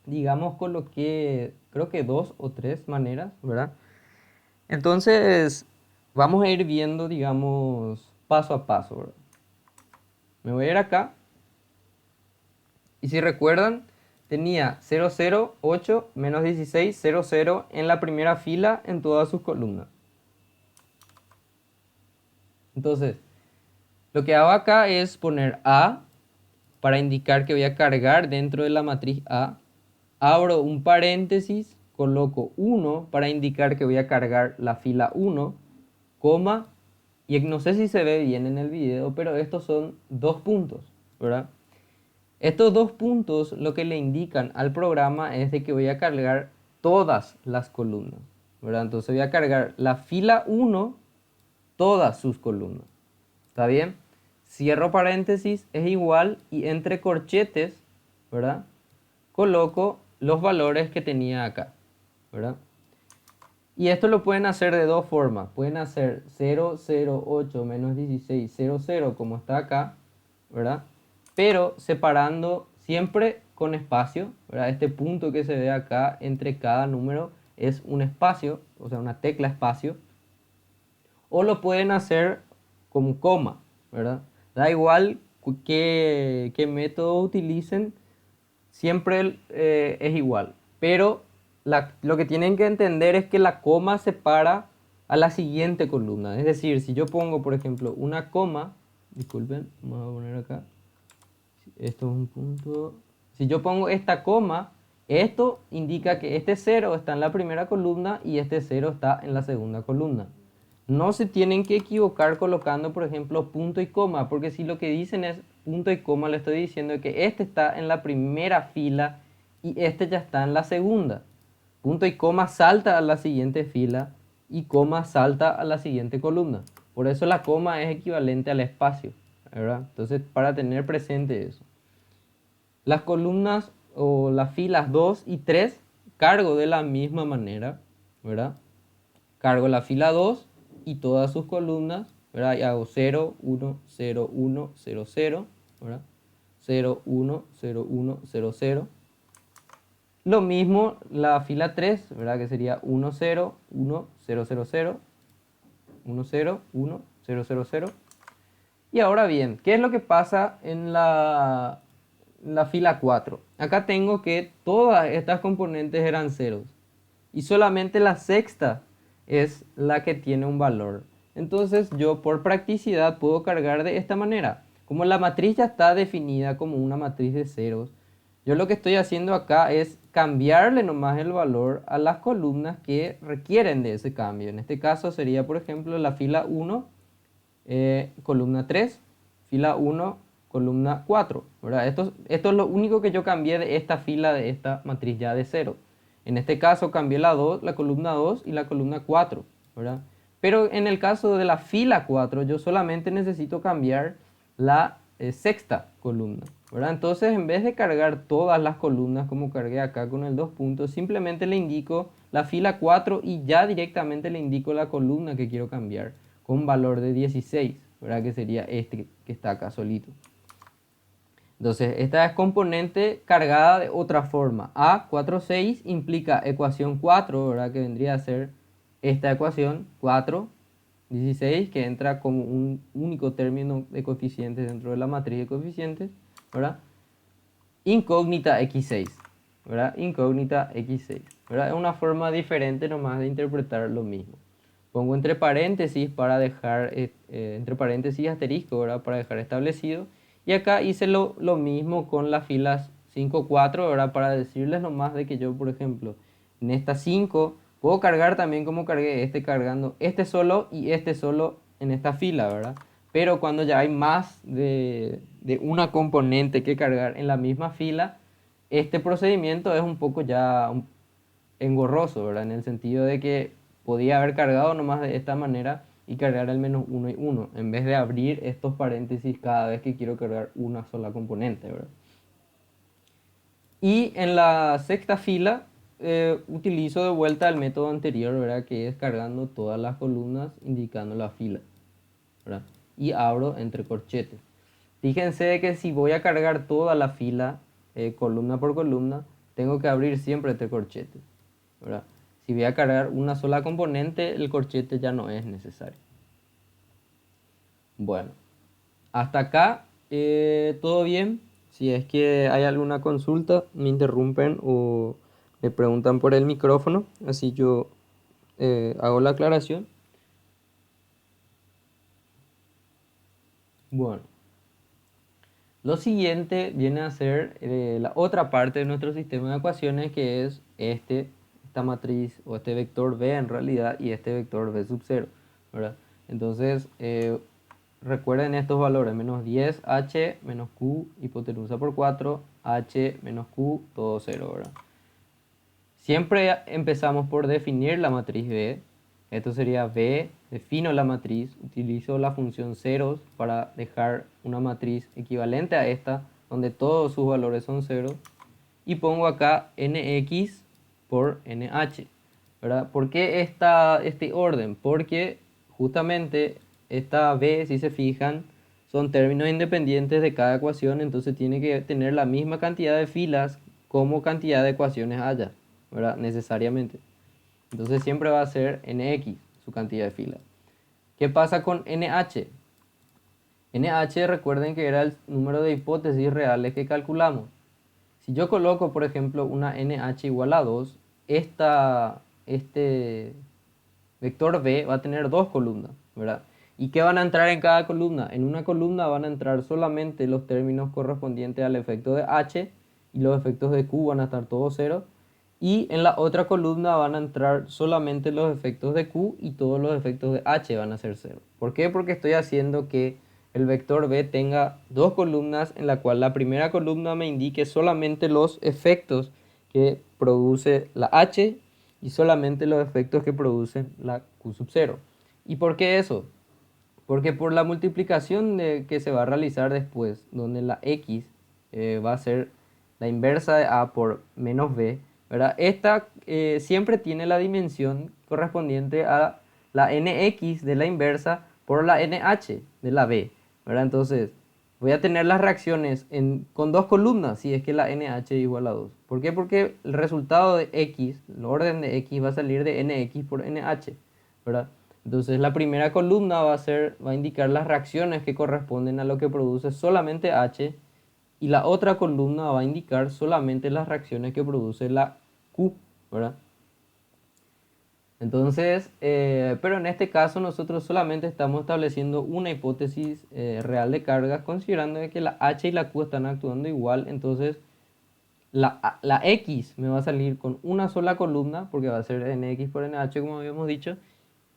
digamos, coloqué creo que 2 o 3 maneras, ¿verdad? Entonces vamos a ir viendo, digamos, paso a paso, ¿verdad? Me voy a ir acá y si recuerdan, tenía 0, 0, 8, menos 16, 0, 0 en la primera fila en todas sus columnas. Entonces, lo que hago acá es poner A para indicar que voy a cargar dentro de la matriz A. Abro un paréntesis, coloco 1 para indicar que voy a cargar la fila 1, coma, y no sé si se ve bien en el video, pero estos son 2 puntos, ¿verdad? Estos 2 puntos lo que le indican al programa es de que voy a cargar todas las columnas, ¿verdad? Entonces voy a cargar la fila 1, todas sus columnas. ¿Está bien? Cierro paréntesis, es igual, y entre corchetes, ¿verdad? Coloco los valores que tenía acá, ¿verdad? Y esto lo pueden hacer de dos formas. Pueden hacer 0, 0, 8, menos 16, 0, 0, como está acá, ¿verdad? Pero separando siempre con espacio, ¿verdad? Este punto que se ve acá entre cada número es un espacio, o sea, una tecla espacio. O lo pueden hacer con coma, ¿verdad? Da igual qué método utilicen, siempre es igual. Pero lo que tienen que entender es que la coma separa a la siguiente columna. Es decir, si yo pongo, por ejemplo, una coma, disculpen, vamos a poner acá, esto es un punto. Si yo pongo esta coma, esto indica que este 0 está en la primera columna y este 0 está en la segunda columna. No se tienen que equivocar colocando, por ejemplo, punto y coma, porque si lo que dicen es punto y coma, le estoy diciendo que este está en la primera fila y este ya está en la segunda. Punto y coma salta a la siguiente fila y coma salta a la siguiente columna. Por eso la coma es equivalente al espacio, ¿verdad? Entonces, para tener presente eso. Las columnas o las filas 2 y 3 cargo de la misma manera, ¿verdad? Cargo la fila 2 y todas sus columnas, ¿verdad? Y hago 0, 1, 0, 1, 0, 0, ¿verdad? 0, 1, 0, 1, 0, 0. Lo mismo la fila 3, ¿verdad? Que sería 1, 0, 1, 0, 0, 0, 1, 0, 1, 0, 0, 0. Y ahora bien, ¿qué es lo que pasa en la fila 4? Acá tengo que todas estas componentes eran ceros y solamente la sexta es la que tiene un valor. Entonces yo por practicidad puedo cargar de esta manera. Como la matriz ya está definida como una matriz de ceros, yo lo que estoy haciendo acá es cambiarle nomás el valor a las columnas que requieren de ese cambio. En este caso sería, por ejemplo, la fila 1, columna 3, fila 1, columna 4, ¿verdad? Esto es lo único que yo cambié de esta fila, de esta matriz ya de 0. En este caso cambié la columna 2 y la columna 4, ¿verdad? Pero en el caso de la fila 4 yo solamente necesito cambiar la sexta columna, ¿verdad? Entonces en vez de cargar todas las columnas como cargué acá con el 2 puntos, simplemente le indico la fila 4 y ya directamente le indico la columna que quiero cambiar con valor de 16, ¿verdad? Que sería este que está acá solito. Entonces, esta es componente cargada de otra forma. A46 implica ecuación 4, ¿verdad? Que vendría a ser esta ecuación 4, 16, que entra como un único término de coeficientes dentro de la matriz de coeficientes, ¿verdad? Incógnita x6, ¿verdad? Incógnita x6, ¿verdad? Es una forma diferente nomás de interpretar lo mismo. Pongo entre paréntesis para dejar, entre paréntesis y asterisco, ¿verdad? Para dejar establecido. Y acá hice lo mismo con las filas 5, 4, ¿verdad? Para decirles nomás de que yo, por ejemplo, en esta 5 puedo cargar también como cargué este, cargando este solo y este solo en esta fila, ¿verdad? Pero cuando ya hay más de una componente que cargar en la misma fila, este procedimiento es un poco ya engorroso, ¿verdad? En el sentido de que podía haber cargado nomás de esta manera y cargar al menos uno y uno, en vez de abrir estos paréntesis cada vez que quiero cargar una sola componente, ¿verdad? Y en la sexta fila utilizo de vuelta el método anterior, ¿verdad? Que es cargando todas las columnas indicando la fila, ¿verdad? Y abro entre corchetes. Fíjense que si voy a cargar toda la fila, columna por columna, tengo que abrir siempre entre corchetes, ¿verdad? Si voy a cargar una sola componente, el corchete ya no es necesario. Bueno, hasta acá todo bien. Si es que hay alguna consulta, me interrumpen o me preguntan por el micrófono, así yo hago la aclaración. Bueno, lo siguiente viene a ser la otra parte de nuestro sistema de ecuaciones, que es esta matriz o este vector b en realidad y este vector b sub 0, ¿verdad? Entonces, recuerden estos valores: menos 10h menos q hipotenusa por 4, h menos q todo 0, ¿verdad? Siempre empezamos por definir la matriz B. Esto sería B, defino la matriz, utilizo la función ceros para dejar una matriz equivalente a esta, donde todos sus valores son ceros, y pongo acá nx por nh, ¿verdad? ¿Por qué este orden? Porque justamente esta B, si se fijan, son términos independientes de cada ecuación, entonces tiene que tener la misma cantidad de filas como cantidad de ecuaciones haya, ¿verdad? Necesariamente. Entonces siempre va a ser nx, su cantidad de filas. ¿Qué pasa con nh? nh, recuerden que era el número de hipótesis reales que calculamos. Si yo coloco, por ejemplo, una nh igual a 2, este vector b va a tener dos columnas, ¿verdad? ¿Y qué van a entrar en cada columna? En una columna van a entrar solamente los términos correspondientes al efecto de h y los efectos de q van a estar todos cero. Y en la otra columna van a entrar solamente los efectos de q y todos los efectos de h van a ser cero. ¿Por qué? Porque estoy haciendo que el vector b tenga dos columnas en la cual la primera columna me indique solamente los efectos que produce la h y solamente los efectos que producen la q sub 0. ¿Y por qué eso? Porque por la multiplicación que se va a realizar después, donde la x va a ser la inversa de a por menos b, ¿verdad? Esta siempre tiene la dimensión correspondiente a la nx de la inversa por la nh de la b, ¿verdad? Entonces, voy a tener las reacciones con dos columnas si es que la nh es igual a 2. ¿Por qué? Porque el resultado de x, el orden de x va a salir de nx por nh, ¿verdad? Entonces la primera columna va a indicar las reacciones que corresponden a lo que produce solamente h, y la otra columna va a indicar solamente las reacciones que produce la q, ¿verdad? Entonces, pero en este caso nosotros solamente estamos estableciendo una hipótesis real de cargas, considerando que la h y la q están actuando igual. Entonces la x me va a salir con una sola columna, porque va a ser nx por nh, como habíamos dicho,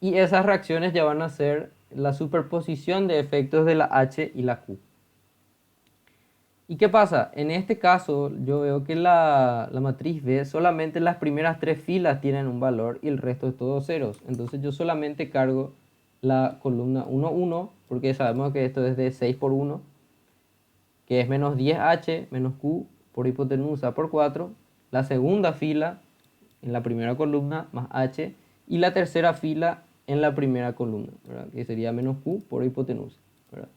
y esas reacciones ya van a ser la superposición de efectos de la h y la q. ¿Y qué pasa? En este caso yo veo que la matriz B solamente las primeras tres filas tienen un valor y el resto es todo ceros. Entonces yo solamente cargo la columna 1, 1, porque sabemos que esto es de 6 por 1, que es menos 10h menos q por hipotenusa por 4. La segunda fila en la primera columna más h, y la tercera fila en la primera columna, ¿verdad? Que sería menos q por hipotenusa, ¿verdad?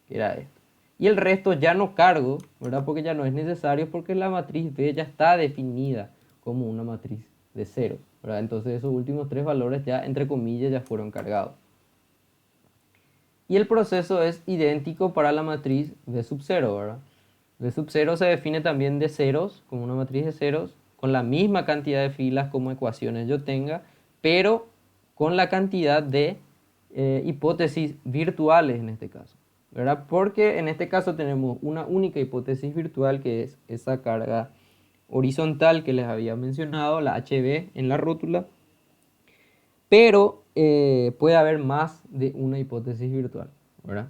Que era esto. Y el resto ya no cargo, ¿verdad? Porque ya no es necesario, porque la matriz B ya está definida como una matriz de cero, ¿verdad? Entonces esos últimos tres valores ya, entre comillas, ya fueron cargados. Y el proceso es idéntico para la matriz B sub 0, ¿verdad? B sub 0 se define también de ceros, como una matriz de ceros, con la misma cantidad de filas como ecuaciones yo tenga, pero con la cantidad de hipótesis virtuales en este caso, ¿verdad? Porque en este caso tenemos una única hipótesis virtual, que es esa carga horizontal que les había mencionado, la HB en la rótula, pero puede haber más de una hipótesis virtual, ¿verdad?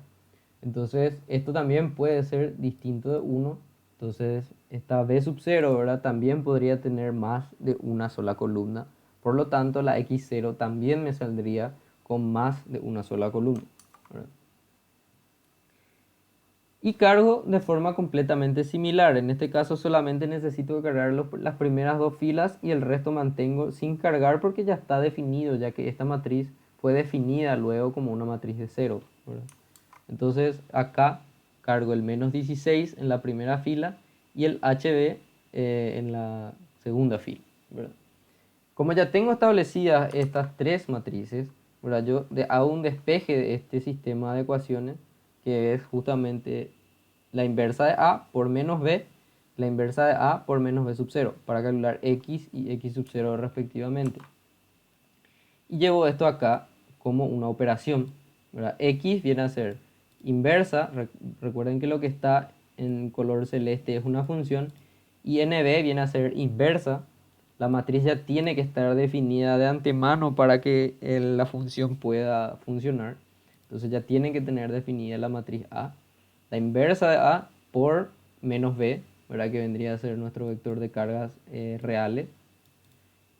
Entonces, esto también puede ser distinto de 1. Entonces, esta B sub 0, ¿verdad? También podría tener más de una sola columna. Por lo tanto, la X0 también me saldría con más de una sola columna, ¿verdad? Y cargo de forma completamente similar. En este caso solamente necesito cargar las primeras dos filas y el resto mantengo sin cargar porque ya está definido, ya que esta matriz fue definida luego como una matriz de cero, ¿verdad? Entonces acá cargo el menos 16 en la primera fila y el HB en la segunda fila, ¿verdad? Como ya tengo establecidas estas tres matrices, ¿verdad? Yo hago un despeje de este sistema de ecuaciones que es justamente la inversa de A por menos B, la inversa de A por menos B sub 0, para calcular X y X sub 0 respectivamente. Y llevo esto acá como una operación, ¿verdad? X viene a ser inversa, recuerden que lo que está en color celeste es una función, y NB viene a ser inversa. La matriz ya tiene que estar definida de antemano para que la función pueda funcionar. Entonces ya tienen que tener definida la matriz A. La inversa de A por menos B, ¿verdad? Que vendría a ser nuestro vector de cargas reales.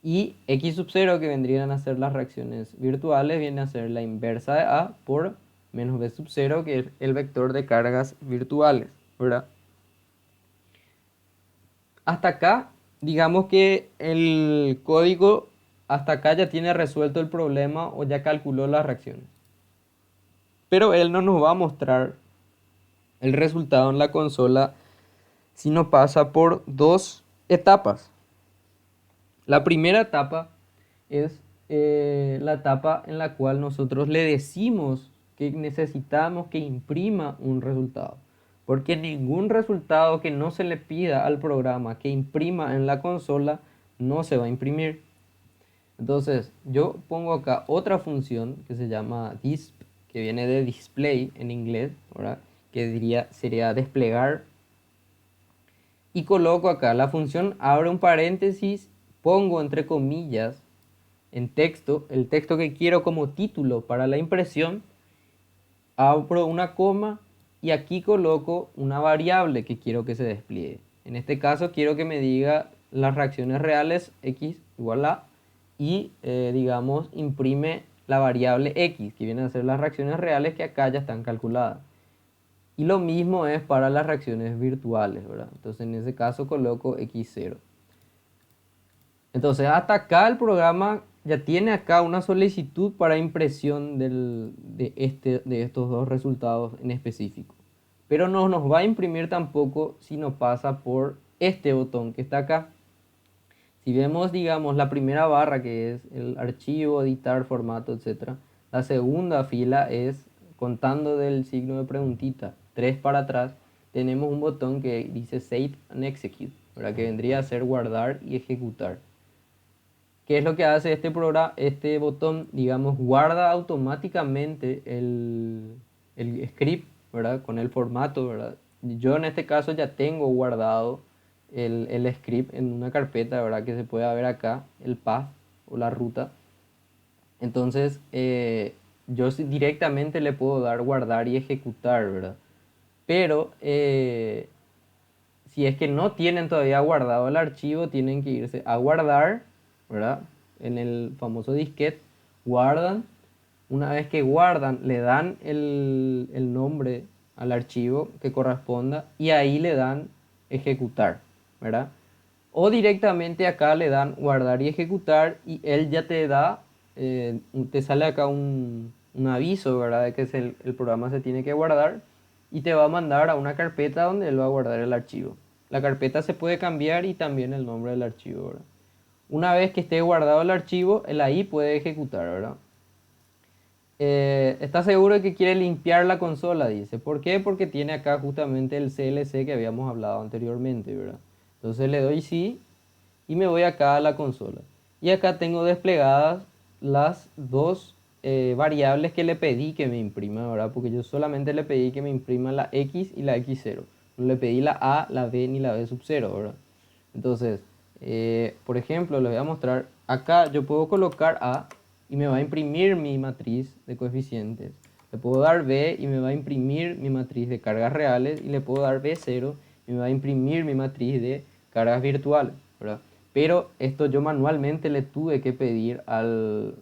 Y X sub 0, que vendrían a ser las reacciones virtuales, viene a ser la inversa de A por menos B sub 0, que es el vector de cargas virtuales, ¿verdad? Hasta acá, digamos que el código hasta acá ya tiene resuelto el problema o ya calculó las reacciones. Pero él no nos va a mostrar el resultado en la consola si no pasa por dos etapas. La primera etapa es la etapa en la cual nosotros le decimos que necesitamos que imprima un resultado. Porque ningún resultado que no se le pida al programa que imprima en la consola no se va a imprimir. Entonces, yo pongo acá otra función que se llama disp, que viene de display en inglés, ¿verdad? Que sería desplegar. Y coloco acá la función, abre un paréntesis, pongo entre comillas en texto, el texto que quiero como título para la impresión, abro una coma y aquí coloco una variable que quiero que se despliegue. En este caso quiero que me diga las reacciones reales x igual a y digamos imprime la variable x, que viene a ser las reacciones reales que acá ya están calculadas. Y lo mismo es para las reacciones virtuales, ¿verdad? Entonces en ese caso coloco x0. Entonces hasta acá el programa ya tiene acá una solicitud para impresión de estos dos resultados en específico. Pero no nos va a imprimir tampoco si no pasa por este botón que está acá. Si vemos, digamos, la primera barra que es el archivo, editar, formato, etc. La segunda fila es, contando del signo de preguntita, 3 para atrás, tenemos un botón que dice Save and Execute, ¿verdad? Que vendría a ser guardar y ejecutar. ¿Qué es lo que hace este programa? Este botón, digamos, guarda automáticamente el script, ¿verdad? Con el formato, ¿verdad? Yo en este caso ya tengo guardado el script en una carpeta, ¿verdad? Que se puede ver acá, el path o la ruta. Entonces, yo directamente le puedo dar guardar y ejecutar, ¿verdad? Pero si es que no tienen todavía guardado el archivo, tienen que irse a guardar, ¿verdad? En el famoso disquete, guardan. Una vez que guardan, le dan el nombre al archivo que corresponda y ahí le dan ejecutar, ¿verdad? O directamente acá le dan guardar y ejecutar y él ya te da, te sale acá un aviso, ¿verdad? De que el programa se tiene que guardar y te va a mandar a una carpeta donde él va a guardar el archivo. La carpeta se puede cambiar y también el nombre del archivo, ¿verdad? Una vez que esté guardado el archivo, él ahí puede ejecutar, ¿verdad? Está seguro de que quiere limpiar la consola, dice. ¿Por qué? Porque tiene acá justamente el CLC que habíamos hablado anteriormente, ¿verdad? Entonces le doy sí y me voy acá a la consola. Y acá tengo desplegadas las dos variables que le pedí que me imprima, ¿verdad? Porque yo solamente le pedí que me imprima la X y la X0. No le pedí la A, la B ni la B sub 0, ¿verdad? Entonces, por ejemplo, les voy a mostrar. Acá yo puedo colocar A y me va a imprimir mi matriz de coeficientes. Le puedo dar B y me va a imprimir mi matriz de cargas reales, y le puedo dar B0 y me va a imprimir mi matriz de cargas virtuales, ¿verdad? Pero esto yo manualmente le tuve que pedir al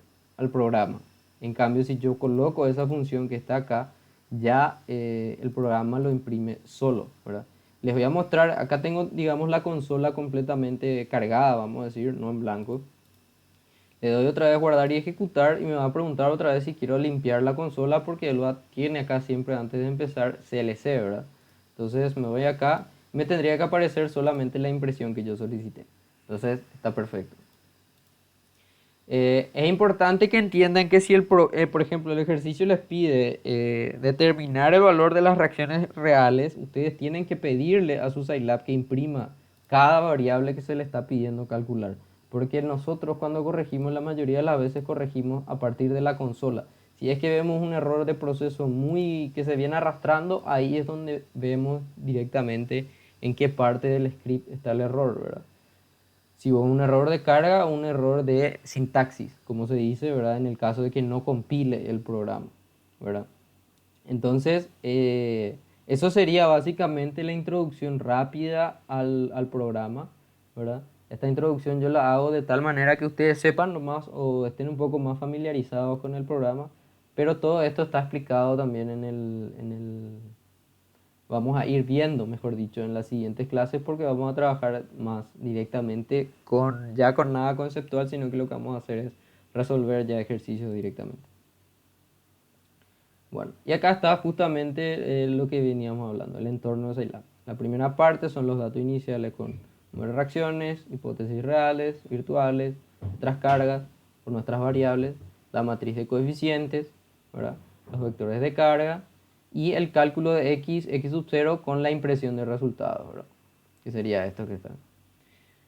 programa. En cambio, si yo coloco esa función que está acá, ya el programa lo imprime solo, ¿verdad? Les voy a mostrar, acá tengo, digamos, la consola completamente cargada, vamos a decir, no en blanco. Le doy otra vez guardar y ejecutar y me va a preguntar otra vez si quiero limpiar la consola, porque él tiene acá siempre antes de empezar CLC, ¿verdad? Entonces me voy acá, me tendría que aparecer solamente la impresión que yo solicité. Entonces está perfecto. Es importante que entiendan que si por ejemplo, el ejercicio les pide determinar el valor de las reacciones reales, ustedes tienen que pedirle a su Scilab que imprima cada variable que se le está pidiendo calcular. Porque nosotros cuando corregimos, la mayoría de las veces corregimos a partir de la consola. Si es que vemos un error de proceso muy que se viene arrastrando, ahí es donde vemos directamente en qué parte del script está el error, ¿verdad? Si hubo un error de carga o un error de sintaxis, como se dice, ¿verdad? En el caso de que no compile el programa, ¿verdad? Entonces, eso sería básicamente la introducción rápida al programa, ¿verdad? Esta introducción yo la hago de tal manera que ustedes sepan nomás o estén un poco más familiarizados con el programa, pero todo esto está explicado también vamos a ir viendo, mejor dicho, en las siguientes clases, porque vamos a trabajar más directamente ya con nada conceptual, sino que lo que vamos a hacer es resolver ya ejercicios directamente. Bueno, y acá está justamente lo que veníamos hablando, el entorno de Scilab. La primera parte son los datos iniciales con número de reacciones, hipótesis reales, virtuales, otras cargas por nuestras variables, la matriz de coeficientes, ¿verdad? Los vectores de carga y el cálculo de x sub 0 con la impresión de resultados, ¿verdad? Que sería esto que está.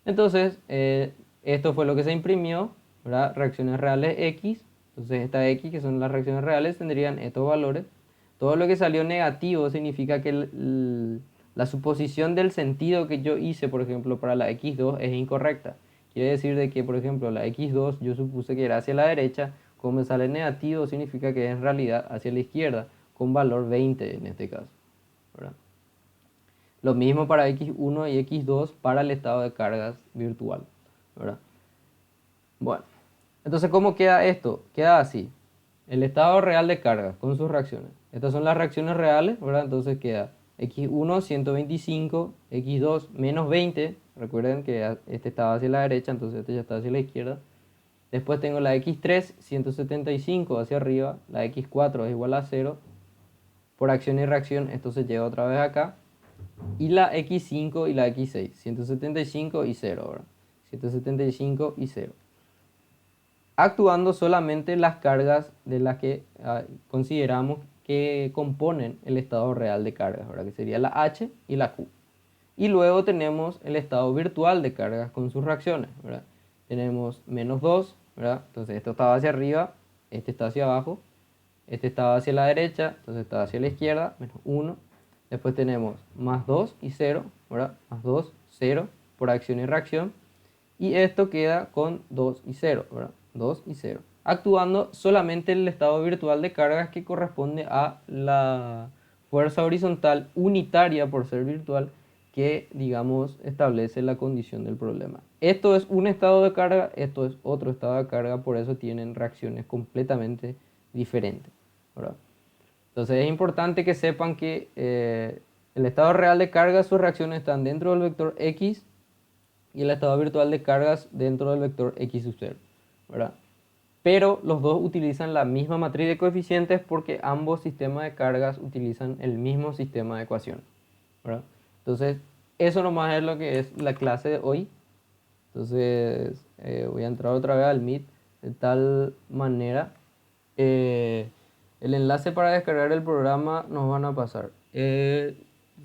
Entonces, esto fue lo que se imprimió, ¿verdad? Reacciones reales x. Entonces, esta x, que son las reacciones reales, tendrían estos valores. Todo lo que salió negativo significa que la suposición del sentido que yo hice, por ejemplo, para la x2 es incorrecta. Quiere decir de que, por ejemplo, la x2 yo supuse que era hacia la derecha. Como me sale negativo, significa que es en realidad hacia la izquierda, con valor 20 en este caso, ¿verdad? Lo mismo para x1 y x2 para el estado de cargas virtual, ¿verdad? Bueno, entonces, ¿cómo queda esto? Queda así. El estado real de cargas con sus reacciones. Estas son las reacciones reales, ¿verdad? Entonces queda x1 125, x2 menos 20. Recuerden que este estaba hacia la derecha, entonces este ya está hacia la izquierda. Después tengo la x3 175 hacia arriba, la x4 es igual a 0. Por acción y reacción esto se lleva otra vez acá. Y la x5 y la x6, 175 y 0, ¿verdad? 175 y 0. Actuando solamente las cargas de las que consideramos que componen el estado real de cargas, ¿verdad? Que sería la h y la q. Y luego tenemos el estado virtual de cargas con sus reacciones, ¿verdad? Tenemos menos 2, ¿verdad? Entonces esto estaba hacia arriba, este está hacia abajo, este estaba hacia la derecha, entonces estaba hacia la izquierda, menos 1. Después tenemos más 2 y 0, ¿verdad? Más 2, 0 por acción y reacción. Y esto queda con 2 y 0, ¿verdad? 2 y 0. Actuando solamente el estado virtual de cargas que corresponde a la fuerza horizontal unitaria por ser virtual que, digamos, establece la condición del problema. Esto es un estado de carga, esto es otro estado de carga, por eso tienen reacciones completamente diferentes, ¿verdad? Entonces es importante que sepan que el estado real de carga, sus reacciones están dentro del vector x y el estado virtual de cargas dentro del vector x sub 0, ¿verdad? Pero los dos utilizan la misma matriz de coeficientes porque ambos sistemas de cargas utilizan el mismo sistema de ecuaciones, ¿verdad? Entonces, eso nomás es lo que es la clase de hoy. Entonces, voy a entrar otra vez al Meet de tal manera. eh, el enlace para descargar el programa nos van a pasar.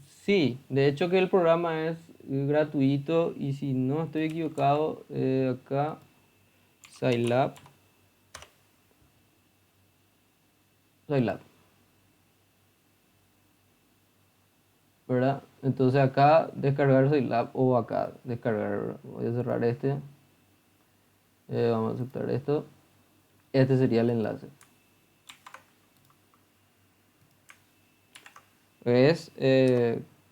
Sí, de hecho que el programa es gratuito y si no estoy equivocado, acá Scilab, Scilab, ¿verdad? Entonces acá descargar Scilab o acá descargar, voy a cerrar este, vamos a aceptar esto, este sería el enlace. Es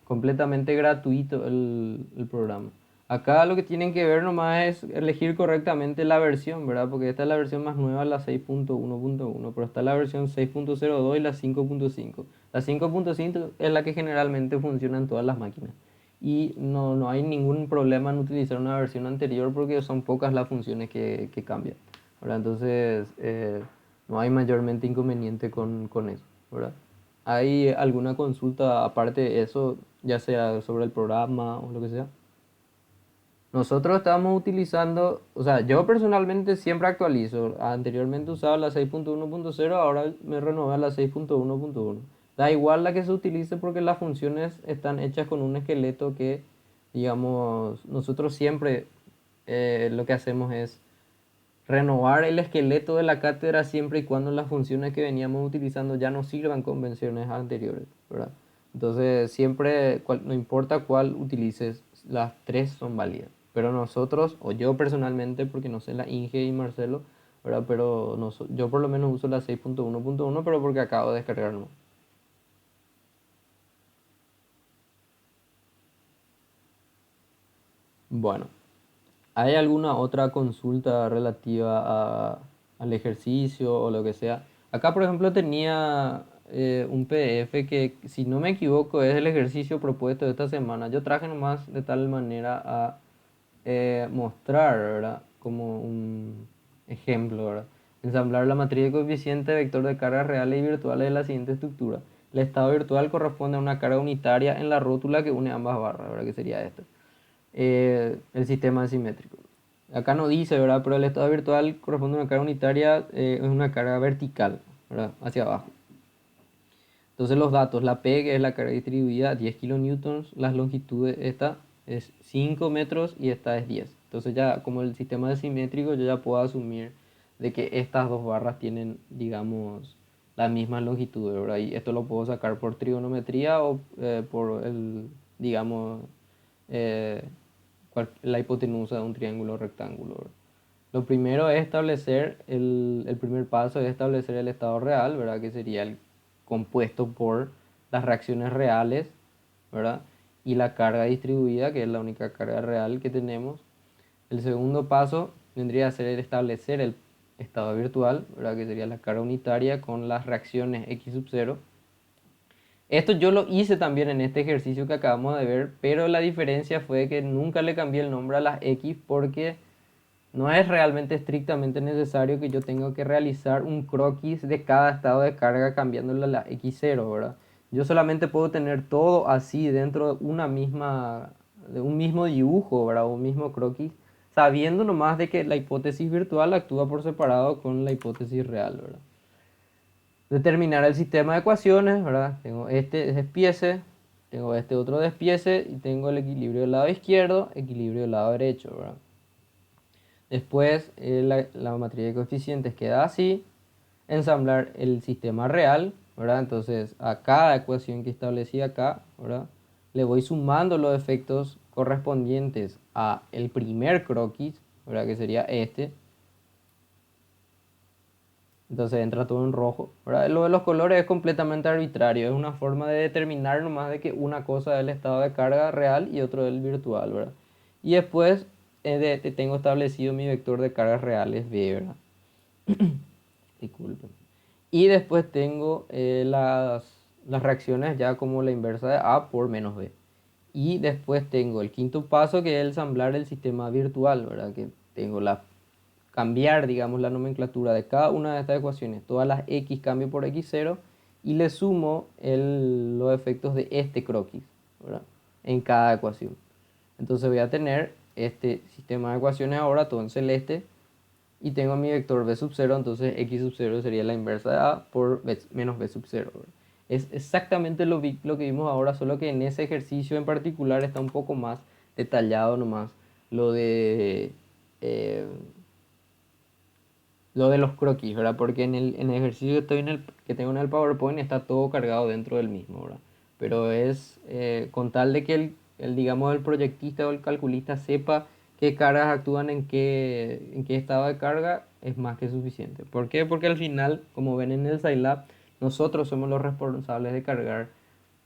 completamente gratuito el programa. Acá lo que tienen que ver nomás es elegir correctamente la versión, ¿verdad? Porque esta es la versión más nueva, la 6.1.1, pero está la versión 6.02 y la 5.5. La 5.5 es la que generalmente funciona en todas las máquinas. Y no hay ningún problema en utilizar una versión anterior porque son pocas las funciones que cambian, ¿verdad? Entonces, no hay mayormente inconveniente con eso, ¿verdad? ¿Hay alguna consulta aparte de eso, ya sea sobre el programa o lo que sea? Nosotros estamos utilizando, o sea, yo personalmente siempre actualizo. Anteriormente usaba la 6.1.0, ahora me renové a la 6.1.1. Da igual la que se utilice porque las funciones están hechas con un esqueleto que, digamos, nosotros siempre lo que hacemos es renovar el esqueleto de la cátedra siempre y cuando las funciones que veníamos utilizando ya no sirvan con versiones anteriores, ¿verdad? Entonces, siempre, no importa cuál utilices, las tres son válidas. Pero nosotros, o yo personalmente, porque no sé la Inge y Marcelo, ¿verdad? Pero yo por lo menos uso la 6.1.1, pero porque acabo de descargarlo. Bueno, ¿hay alguna otra consulta relativa al ejercicio o lo que sea? Acá, por ejemplo, tenía un PDF que, si no me equivoco, es el ejercicio propuesto de esta semana. Yo traje nomás de tal manera a mostrar, ¿verdad? Como un ejemplo, ¿verdad? Ensamblar la matriz de coeficiente vector de cargas reales y virtuales de la siguiente estructura. El estado virtual corresponde a una carga unitaria en la rótula que une ambas barras, ¿verdad? Que sería esto, el sistema asimétrico. Acá no dice, ¿verdad? Pero el estado virtual corresponde a una carga unitaria, es una carga vertical, ¿verdad? Hacia abajo. Entonces los datos, la P, que es la carga distribuida, 10 kilonewtons, las longitudes, esta es 5 metros y esta es 10. Entonces ya como el sistema es simétrico, yo ya puedo asumir de que estas dos barras tienen, digamos, la misma longitud, ¿verdad? Y esto lo puedo sacar por trigonometría o por el, digamos, eh, la hipotenusa de un triángulo rectángulo, ¿verdad? Lo primero es establecer, el primer paso es establecer el estado real, ¿verdad? Que sería el compuesto por las reacciones reales, ¿verdad? Y la carga distribuida, que es la única carga real que tenemos. El segundo paso vendría a ser el establecer el estado virtual, ¿verdad? Que sería la carga unitaria con las reacciones x sub 0. Esto yo lo hice también en este ejercicio que acabamos de ver, pero la diferencia fue que nunca le cambié el nombre a las x porque no es realmente estrictamente necesario que yo tenga que realizar un croquis de cada estado de carga cambiándole a la x0, ¿verdad? Yo solamente puedo tener todo así dentro de de un mismo dibujo, ¿verdad? Un mismo croquis, sabiendo nomás de que la hipótesis virtual actúa por separado con la hipótesis real, ¿verdad? Determinar el sistema de ecuaciones, ¿verdad? Tengo este despiece, tengo este otro despiece y tengo el equilibrio del lado izquierdo, equilibrio del lado derecho, ¿verdad? Después la matriz de coeficientes queda así. Ensamblar el sistema real, ¿verdad? Entonces a cada ecuación que establecí acá, ¿verdad? Le voy sumando los efectos correspondientes a el primer croquis, ¿verdad? Que sería este. Entonces entra todo en rojo, ¿verdad? Lo de los colores es completamente arbitrario, es una forma de determinar nomás de que una cosa es el estado de carga real y otro es el virtual, ¿verdad? Y después tengo establecido mi vector de cargas reales V, ¿verdad? Disculpen. Y después tengo las reacciones ya como la inversa de A por menos B. Y después tengo el quinto paso que es el ensamblar el sistema virtual, ¿verdad? Que tengo cambiar, digamos, la nomenclatura de cada una de estas ecuaciones. Todas las x cambio por x0 y le sumo los efectos de este croquis, ¿verdad? En cada ecuación. Entonces voy a tener este sistema de ecuaciones ahora todo en celeste y tengo mi vector b sub 0, entonces x sub 0 sería la inversa de a por menos b sub 0. Es exactamente lo que vimos ahora, solo que en ese ejercicio en particular está un poco más detallado nomás lo de, eh, lo de los croquis, ¿verdad? Porque en el ejercicio que tengo en el PowerPoint está todo cargado dentro del mismo, ¿verdad? Pero es con tal de que digamos, el proyectista o el calculista sepa qué cargas actúan en qué estado de carga, es más que suficiente. ¿Por qué? Porque al final, como ven en el Scilab, nosotros somos los responsables de cargar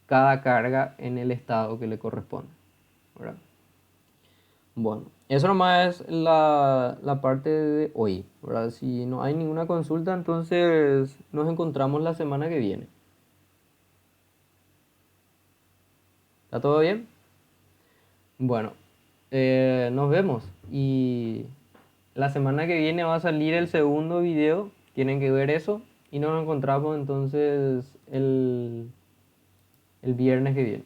cada carga en el estado que le corresponde, ¿verdad? Bueno, eso nomás es la parte de hoy, ¿verdad? Si no hay ninguna consulta, entonces nos encontramos la semana que viene. ¿Está todo bien? Bueno, nos vemos y la semana que viene va a salir el segundo video. Tienen que ver eso y nos encontramos entonces el viernes que viene.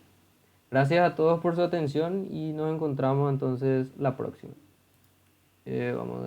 Gracias a todos por su atención y nos encontramos entonces la próxima. Vamos a